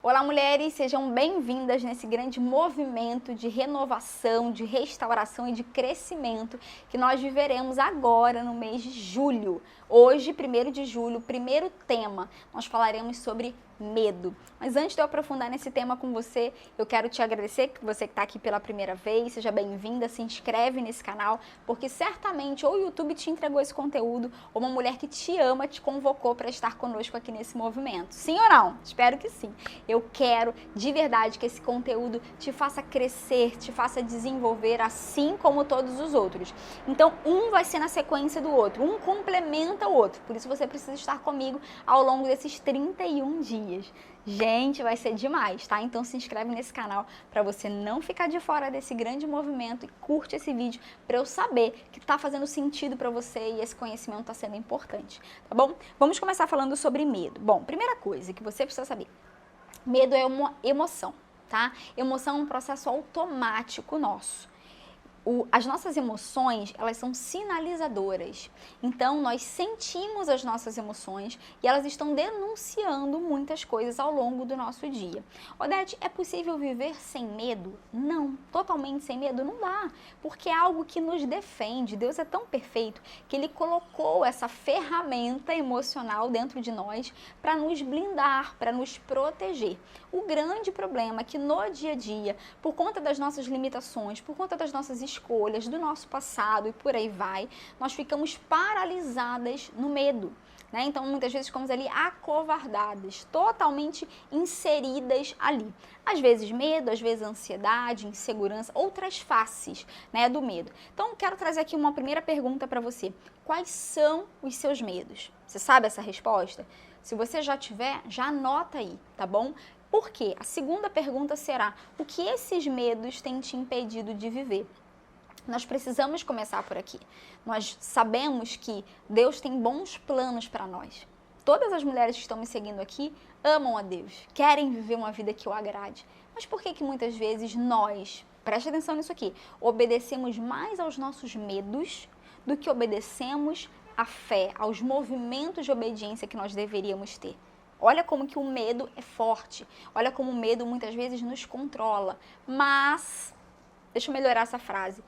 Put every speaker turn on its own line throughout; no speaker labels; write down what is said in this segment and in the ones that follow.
Olá, mulheres, sejam bem-vindas nesse grande movimento de renovação, de restauração e de crescimento que nós viveremos agora no mês de julho. Hoje, 1º de julho, primeiro tema, nós falaremos sobre medo. Mas antes de eu aprofundar nesse tema com você, eu quero te agradecer que você que está aqui pela primeira vez, seja bem-vinda, se inscreve nesse canal, porque certamente ou o YouTube te entregou esse conteúdo, ou uma mulher que te ama te convocou para estar conosco aqui nesse movimento. Sim ou não? Espero que sim. Eu quero de verdade que esse conteúdo te faça crescer, te faça desenvolver, assim como todos os outros. Então, um vai ser na sequência do outro, um complementa o outro. Por isso você precisa estar comigo ao longo desses 31 dias. Gente, vai ser demais, tá? Então se inscreve nesse canal para você não ficar de fora desse grande movimento e curte esse vídeo para eu saber que tá fazendo sentido para você e esse conhecimento tá sendo importante, tá bom? Vamos começar falando sobre medo. Bom, primeira coisa que você precisa saber, medo é uma emoção, tá? Emoção é um processo automático nosso. As nossas emoções, elas são sinalizadoras. Então, nós sentimos as nossas emoções e elas estão denunciando muitas coisas ao longo do nosso dia. Odete, é possível viver sem medo? Não. Totalmente sem medo? Não dá. Porque é algo que nos defende. Deus é tão perfeito que Ele colocou essa ferramenta emocional dentro de nós para nos blindar, para nos proteger. O grande problema é que no dia a dia, por conta das nossas limitações, por conta das nossas escolhas, do nosso passado e por aí vai, nós ficamos paralisadas no medo, né? Então, muitas vezes ficamos ali acovardadas, totalmente inseridas ali. Às vezes medo, às vezes ansiedade, insegurança, outras faces, né, do medo. Então, quero trazer aqui uma primeira pergunta para você. Quais são os seus medos? Você sabe essa resposta? Se você já tiver, já anota aí, tá bom? Por quê? A segunda pergunta será: o que esses medos têm te impedido de viver? Nós precisamos começar por aqui. Nós sabemos que Deus tem bons planos para nós. Todas as mulheres que estão me seguindo aqui amam a Deus, querem viver uma vida que o agrade. Mas por que muitas vezes nós, preste atenção nisso aqui, obedecemos mais aos nossos medos do que obedecemos à fé, aos movimentos de obediência que nós deveríamos ter? Olha como que o medo é forte, olha como o medo muitas vezes nos controla, mas, deixa eu melhorar essa frase,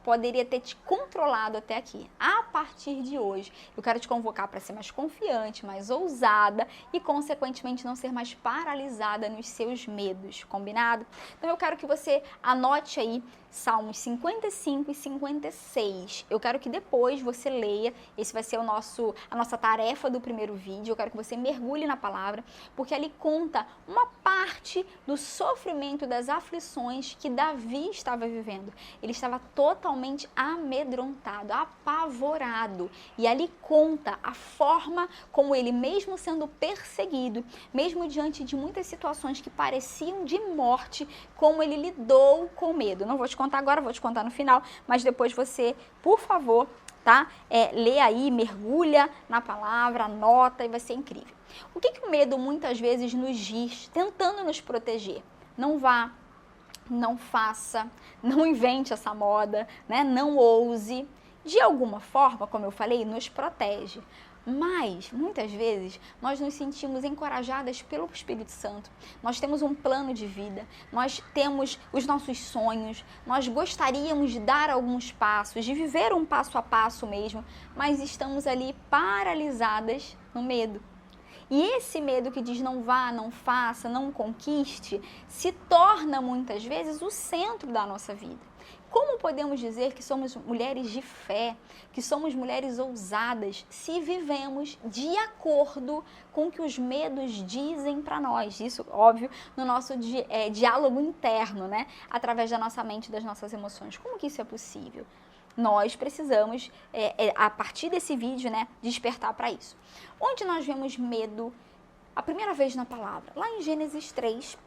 poderia ter te controlado até aqui. A partir de hoje, eu quero te convocar para ser mais confiante, mais ousada e, consequentemente, não ser mais paralisada nos seus medos, combinado? Então, eu quero que você anote aí Salmos 55 e 56. Eu quero que depois você leia, esse vai ser a nossa tarefa do primeiro vídeo, eu quero que você mergulhe na palavra, porque ali conta uma parte do sofrimento, das aflições que Davi estava vivendo. Ele estava totalmente amedrontado, apavorado, e ali conta a forma como ele, mesmo sendo perseguido, mesmo diante de muitas situações que pareciam de morte, como ele lidou com medo. Não vou te contar agora, vou te contar no final, mas depois você, por favor, tá? Lê aí, mergulha na palavra, anota e vai ser incrível. O que o medo muitas vezes nos diz, tentando nos proteger? Não vá, não faça, não invente essa moda, né? Não ouse. De alguma forma, como eu falei, nos protege. Mas, muitas vezes, nós nos sentimos encorajadas pelo Espírito Santo. Nós temos um plano de vida, nós temos os nossos sonhos, nós gostaríamos de dar alguns passos, de viver um passo a passo mesmo, mas estamos ali paralisadas no medo. E esse medo que diz não vá, não faça, não conquiste, se torna muitas vezes o centro da nossa vida. Como podemos dizer que somos mulheres de fé, que somos mulheres ousadas, se vivemos de acordo com o que os medos dizem para nós? Isso, óbvio, no nosso diálogo interno, né? Através da nossa mente e das nossas emoções. Como que isso é possível? Nós precisamos, a partir desse vídeo, né, despertar para isso. Onde nós vemos medo a primeira vez na palavra? Lá em Gênesis 3,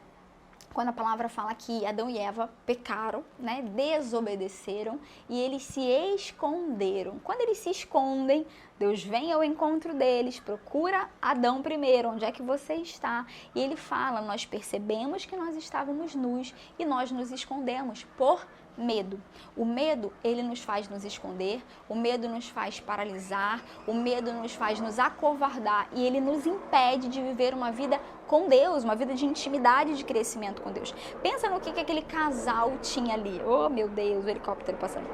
quando a palavra fala que Adão e Eva pecaram, né, desobedeceram e eles se esconderam. Quando eles se escondem, Deus vem ao encontro deles, procura Adão primeiro, onde é que você está? E ele fala, nós percebemos que nós estávamos nus e nós nos escondemos por medo. O medo, ele nos faz nos esconder, o medo nos faz paralisar, o medo nos faz nos acovardar e ele nos impede de viver uma vida com Deus, uma vida de intimidade e de crescimento com Deus. Pensa no que aquele casal tinha ali. Oh, meu Deus, o helicóptero passando.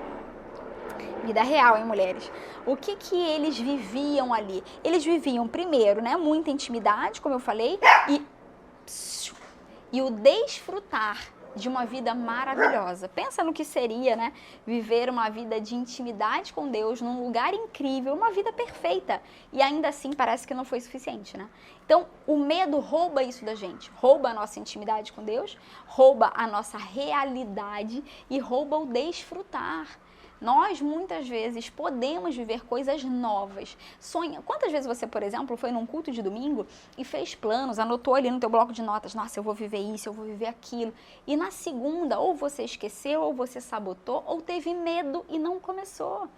Vida real, hein, mulheres? O que eles viviam ali? Eles viviam, primeiro, né, muita intimidade, como eu falei, e o desfrutar de uma vida maravilhosa. Pensa no que seria, né, viver uma vida de intimidade com Deus, num lugar incrível, uma vida perfeita. E ainda assim parece que não foi suficiente, né? Então, o medo rouba isso da gente. Rouba a nossa intimidade com Deus, rouba a nossa realidade e rouba o desfrutar. Nós, muitas vezes, podemos viver coisas novas. Sonha. Quantas vezes você, por exemplo, foi num culto de domingo e fez planos, anotou ali no teu bloco de notas, nossa, eu vou viver isso, eu vou viver aquilo. E na segunda, ou você esqueceu, ou você sabotou, ou teve medo e não começou.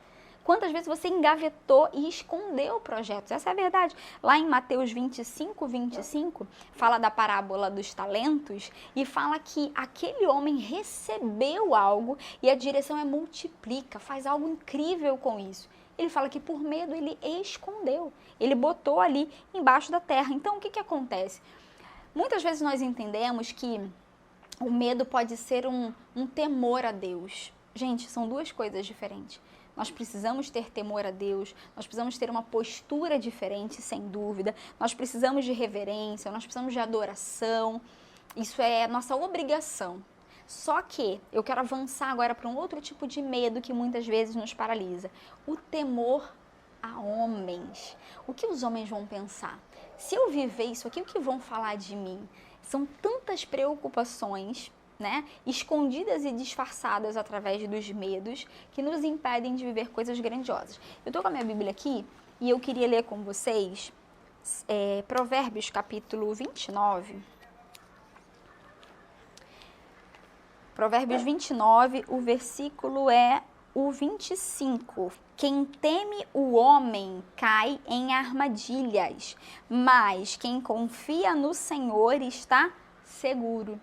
Quantas vezes você engavetou e escondeu projetos? Essa é a verdade. Lá em Mateus 25, fala da parábola dos talentos e fala que aquele homem recebeu algo e a direção é multiplica, faz algo incrível com isso. Ele fala que por medo ele escondeu, ele botou ali embaixo da terra. Então o que acontece? Muitas vezes nós entendemos que o medo pode ser um temor a Deus. Gente, são duas coisas diferentes. Nós precisamos ter temor a Deus, nós precisamos ter uma postura diferente, sem dúvida. Nós precisamos de reverência, nós precisamos de adoração. Isso é nossa obrigação. Só que eu quero avançar agora para um outro tipo de medo que muitas vezes nos paralisa. O temor a homens. O que os homens vão pensar? Se eu viver isso aqui, o que vão falar de mim? São tantas preocupações, né, escondidas e disfarçadas através dos medos que nos impedem de viver coisas grandiosas. Eu estou com a minha Bíblia aqui e eu queria ler com vocês Provérbios capítulo 29. Provérbios 29, o versículo é o 25. Quem teme o homem cai em armadilhas, mas quem confia no Senhor está seguro.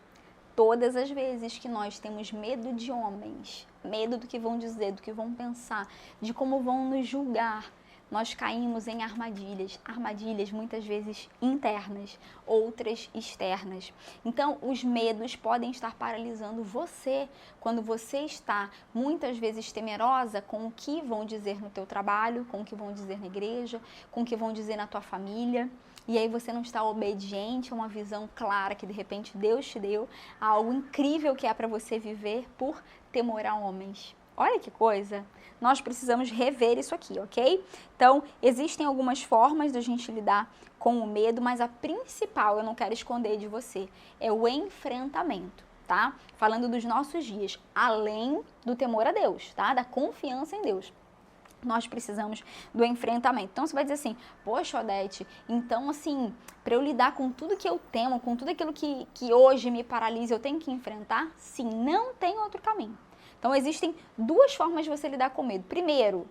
Todas as vezes que nós temos medo de homens, medo do que vão dizer, do que vão pensar, de como vão nos julgar, nós caímos em armadilhas, armadilhas muitas vezes internas, outras externas. Então, os medos podem estar paralisando você quando você está muitas vezes temerosa com o que vão dizer no teu trabalho, com o que vão dizer na igreja, com o que vão dizer na tua família. E aí você não está obediente a uma visão clara que de repente Deus te deu, a algo incrível que é para você viver por temor a homens. Olha que coisa! Nós precisamos rever isso aqui, ok? Então, existem algumas formas da gente lidar com o medo, mas a principal, eu não quero esconder de você, é o enfrentamento, tá? Falando dos nossos dias, além do temor a Deus, tá? Da confiança em Deus. Nós precisamos do enfrentamento. Então, você vai dizer assim, poxa, Odete, então, assim, para eu lidar com tudo que eu temo, com tudo aquilo que hoje me paralisa, eu tenho que enfrentar? Sim, não tem outro caminho. Então, existem duas formas de você lidar com medo. Primeiro,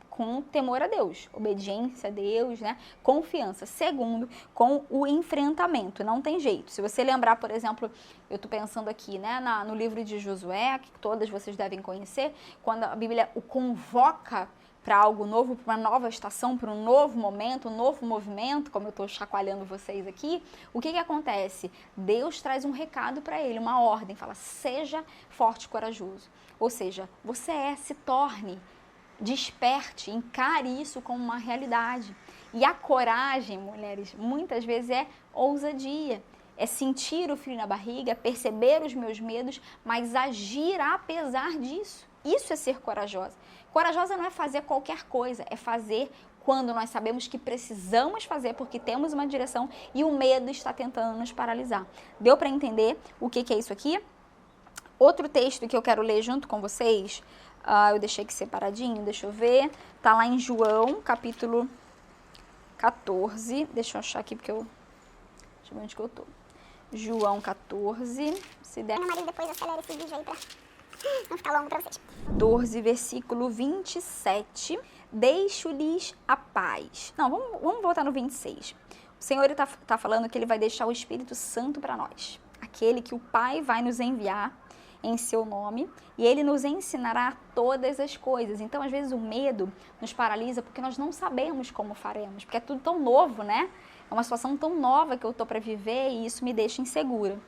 com temor a Deus, obediência a Deus, né? Confiança. Segundo, com o enfrentamento, não tem jeito. Se você lembrar, por exemplo, eu estou pensando aqui, né, no livro de Josué, que todas vocês devem conhecer, quando a Bíblia o convoca para algo novo, para uma nova estação, para um novo momento, um novo movimento, como eu estou chacoalhando vocês aqui, o que acontece? Deus traz um recado para ele, uma ordem, fala, seja forte e corajoso. Ou seja, você se torne, desperte, encare isso como uma realidade. E a coragem, mulheres, muitas vezes é ousadia. É sentir o frio na barriga, perceber os meus medos, mas agir apesar disso. Isso é ser corajosa. Corajosa não é fazer qualquer coisa, é fazer quando nós sabemos que precisamos fazer porque temos uma direção e o medo está tentando nos paralisar. Deu para entender o que é isso aqui? Outro texto que eu quero ler junto com vocês, eu deixei aqui separadinho, deixa eu ver, tá lá em João, capítulo 14, deixa eu achar aqui porque deixa eu ver onde que eu tô. João 14, se der...
Ana Maria, depois acelera esse vídeo aí pra não ficar longo pra vocês.
14, versículo 27. deixo-lhes a paz. Não, vamos voltar no 26. O Senhor está falando que Ele vai deixar o Espírito Santo para nós. Aquele que o Pai vai nos enviar em seu nome, e Ele nos ensinará todas as coisas. Então, às vezes, o medo nos paralisa porque nós não sabemos como faremos, porque é tudo tão novo, né? É uma situação tão nova que eu estou para viver e isso me deixa insegura.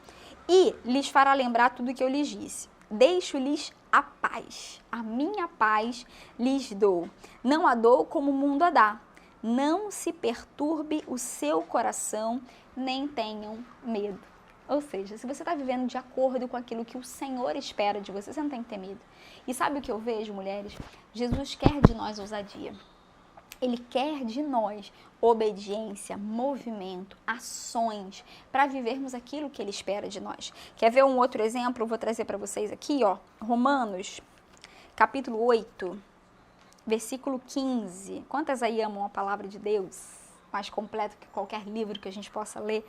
E lhes fará lembrar tudo o que eu lhes disse. Deixo-lhes a paz, a minha paz lhes dou. Não a dou como o mundo a dá. Não se perturbe o seu coração, nem tenham medo. Ou seja, se você está vivendo de acordo com aquilo que o Senhor espera de você, você não tem que ter medo. E sabe o que eu vejo, mulheres? Jesus quer de nós ousadia. Ele quer de nós obediência, movimento, ações, para vivermos aquilo que Ele espera de nós. Quer ver um outro exemplo? Eu vou trazer para vocês aqui, ó. Romanos, capítulo 8, versículo 15. Quantas aí amam a palavra de Deus? Mais completo que qualquer livro que a gente possa ler.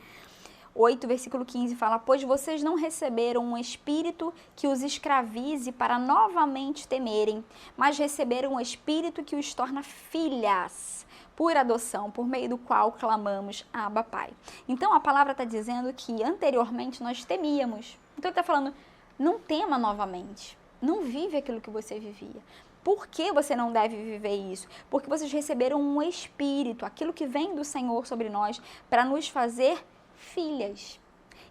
8, versículo 15 fala: pois vocês não receberam um espírito que os escravize para novamente temerem, mas receberam um espírito que os torna filhas, por adoção, por meio do qual clamamos Abba, Pai. Então a palavra está dizendo que anteriormente nós temíamos. Então ele está falando, não tema novamente, não vive aquilo que você vivia. Por que você não deve viver isso? Porque vocês receberam um espírito, aquilo que vem do Senhor sobre nós, para nos fazer filhas.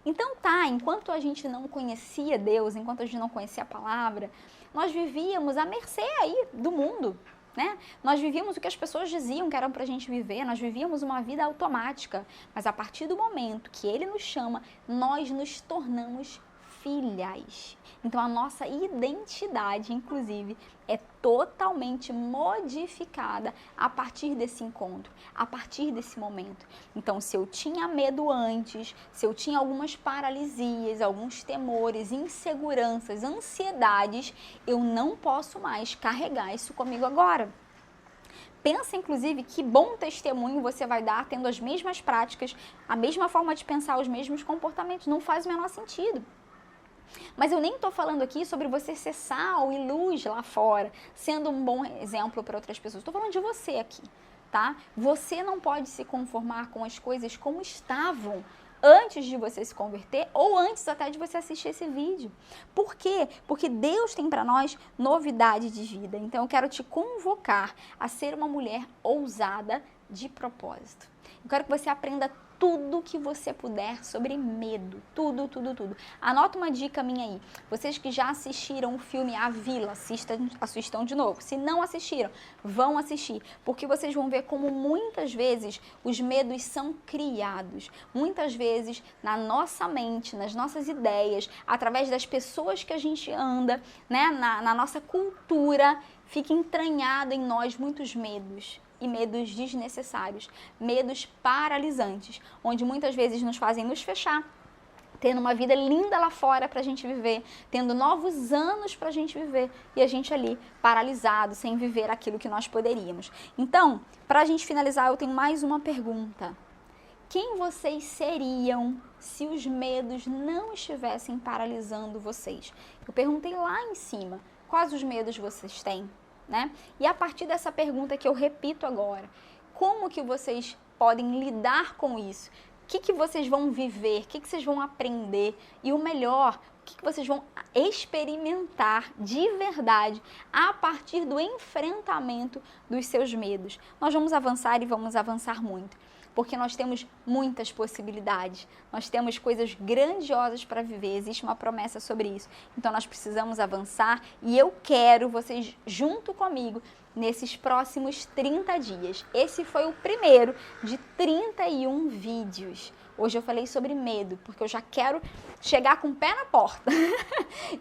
Então enquanto a gente não conhecia Deus, enquanto a gente não conhecia a palavra, nós vivíamos à mercê aí do mundo, né? Nós vivíamos o que as pessoas diziam que era pra gente viver, nós vivíamos uma vida automática, mas a partir do momento que Ele nos chama, nós nos tornamos filhas. Então a nossa identidade, inclusive, é totalmente modificada a partir desse encontro, a partir desse momento. Então, se eu tinha medo antes, se eu tinha algumas paralisias, alguns temores, inseguranças, ansiedades, eu não posso mais carregar isso comigo agora. Pensa, inclusive, que bom testemunho você vai dar tendo as mesmas práticas, a mesma forma de pensar, os mesmos comportamentos. Não faz o menor sentido. Mas eu nem estou falando aqui sobre você ser sal e luz lá fora, sendo um bom exemplo para outras pessoas. Estou falando de você aqui, tá? Você não pode se conformar com as coisas como estavam antes de você se converter ou antes até de você assistir esse vídeo. Por quê? Porque Deus tem para nós novidade de vida. Então eu quero te convocar a ser uma mulher ousada de propósito. Eu quero que você aprenda tudo que você puder sobre medo, tudo. Anota uma dica minha aí. Vocês que já assistiram o filme A Vila, assistam de novo. Se não assistiram, vão assistir, porque vocês vão ver como muitas vezes os medos são criados. Muitas vezes na nossa mente, nas nossas ideias, através das pessoas que a gente anda, né, na nossa cultura, fica entranhado em nós muitos medos. E medos desnecessários, medos paralisantes, onde muitas vezes nos fazem nos fechar, tendo uma vida linda lá fora para a gente viver, tendo novos anos para a gente viver, e a gente ali paralisado, sem viver aquilo que nós poderíamos. Então, para a gente finalizar, eu tenho mais uma pergunta. Quem vocês seriam se os medos não estivessem paralisando vocês? Eu perguntei lá em cima, quais os medos vocês têm? Né? E a partir dessa pergunta que eu repito agora, como que vocês podem lidar com isso? O que vocês vão viver? O que vocês vão aprender? E o melhor, o que vocês vão experimentar de verdade a partir do enfrentamento dos seus medos? Nós vamos avançar e vamos avançar muito, porque nós temos muitas possibilidades, nós temos coisas grandiosas para viver, existe uma promessa sobre isso. Então nós precisamos avançar e eu quero vocês junto comigo nesses próximos 30 dias. Esse foi o primeiro de 31 vídeos. Hoje eu falei sobre medo, porque eu já quero chegar com o pé na porta.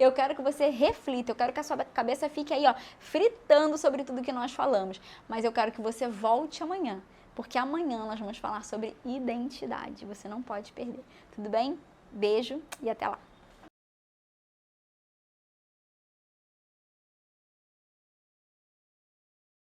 Eu quero que você reflita, eu quero que a sua cabeça fique aí, ó, fritando sobre tudo que nós falamos. Mas eu quero que você volte amanhã, porque amanhã nós vamos falar sobre identidade. Você não pode perder. Tudo bem? Beijo e até lá.